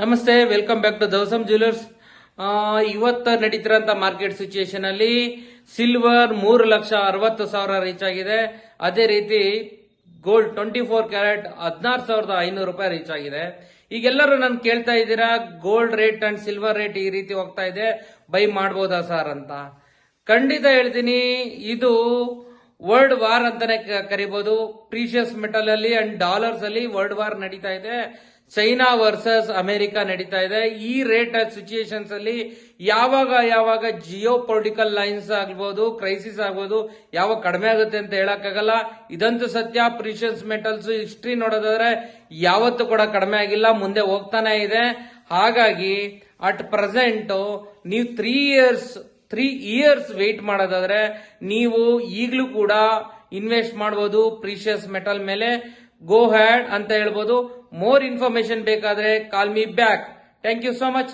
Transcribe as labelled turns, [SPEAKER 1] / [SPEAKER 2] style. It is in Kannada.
[SPEAKER 1] ನಮಸ್ತೆ, ವೆಲ್ಕಮ್ ಬ್ಯಾಕ್ ಟು ದವಸಂ ಜ್ಯುವೆಲರ್ಸ್. ಇವತ್ತು ನಡೀತಿರೋಂಥ ಮಾರ್ಕೆಟ್ ಸಿಚುಯೇಷನ್ ಅಲ್ಲಿ ಸಿಲ್ವರ್ 3,60,000 ರೀಚ್ ಆಗಿದೆ. ಅದೇ ರೀತಿ ಗೋಲ್ಡ್ 24 ಕ್ಯಾರೆಟ್ 16,500 ರೂಪಾಯಿ ರೀಚ್ ಆಗಿದೆ. ಈಗೆಲ್ಲರೂ ನಾನು ಕೇಳ್ತಾ ಇದ್ದೀರಾ, gold rate and silver rate ಈ ರೀತಿ ಹೋಗ್ತಾ ಇದೆ, ಬೈ ಮಾಡಬಹುದಾ ಸರ್ ಅಂತ. ಖಂಡಿತ ಹೇಳ್ತೀನಿ, ಇದು ವರ್ಲ್ಡ್ ವಾರ್ ಅಂತಾನೆ ಕರಿಬಹುದು. ಪ್ರೀಶಿಯಸ್ ಮೆಟಲ್ ಅಲ್ಲಿ ಅಂಡ್ ಡಾಲರ್ಸ್ ಅಲ್ಲಿ ವರ್ಲ್ಡ್ ವಾರ್ ನಡೀತಾ ಇದೆ. ಚೈನಾ ವರ್ಸಸ್ ಅಮೆರಿಕ ನಡೀತಾ ಇದೆ. ಈ ರೇಟ್ ಸಿಚುಯೇಷನ್ಸ್ ಅಲ್ಲಿ ಯಾವಾಗ ಜಿಯೋ ಪೊಲಿಟಿಕಲ್ ಲೈನ್ಸ್ ಆಗ್ಬೋದು, ಕ್ರೈಸಿಸ್ ಆಗ್ಬೋದು, ಯಾವಾಗ ಕಡಿಮೆ ಆಗುತ್ತೆ ಅಂತ ಹೇಳಕ್ಕಾಗಲ್ಲ. ಇದಂತೂ ಸತ್ಯ. ಪ್ರೀಶಿಯಸ್ ಮೆಟಲ್ಸ್ ಹಿಸ್ಟ್ರಿ ನೋಡೋದಾದ್ರೆ ಯಾವತ್ತೂ ಕೂಡ ಕಡಿಮೆ ಆಗಿಲ್ಲ, ಮುಂದೆ ಹೋಗ್ತಾನೆ ಇದೆ. ಹಾಗಾಗಿ ಅಟ್ ಪ್ರೆಸೆಂಟ್ ನೀವು 3 ಇಯರ್ಸ್ ವೇಟ್ ಮಾಡೋದಾದ್ರೆ ನೀವು ಈಗಲೂ ಕೂಡ ಇನ್ವೆಸ್ಟ್ ಮಾಡಬಹುದು ಪ್ರೀಶಿಯಸ್ ಮೆಟಲ್ ಮೇಲೆ. ಗೋ ಹ್ಯಾಡ್ ಅಂತ ಹೇಳ್ಬೋದು. ಮೋರ್ ಇನ್ಫಾರ್ಮೇಶನ್ ಬೇಕಾದ್ರೆ call me back. Thank you so much.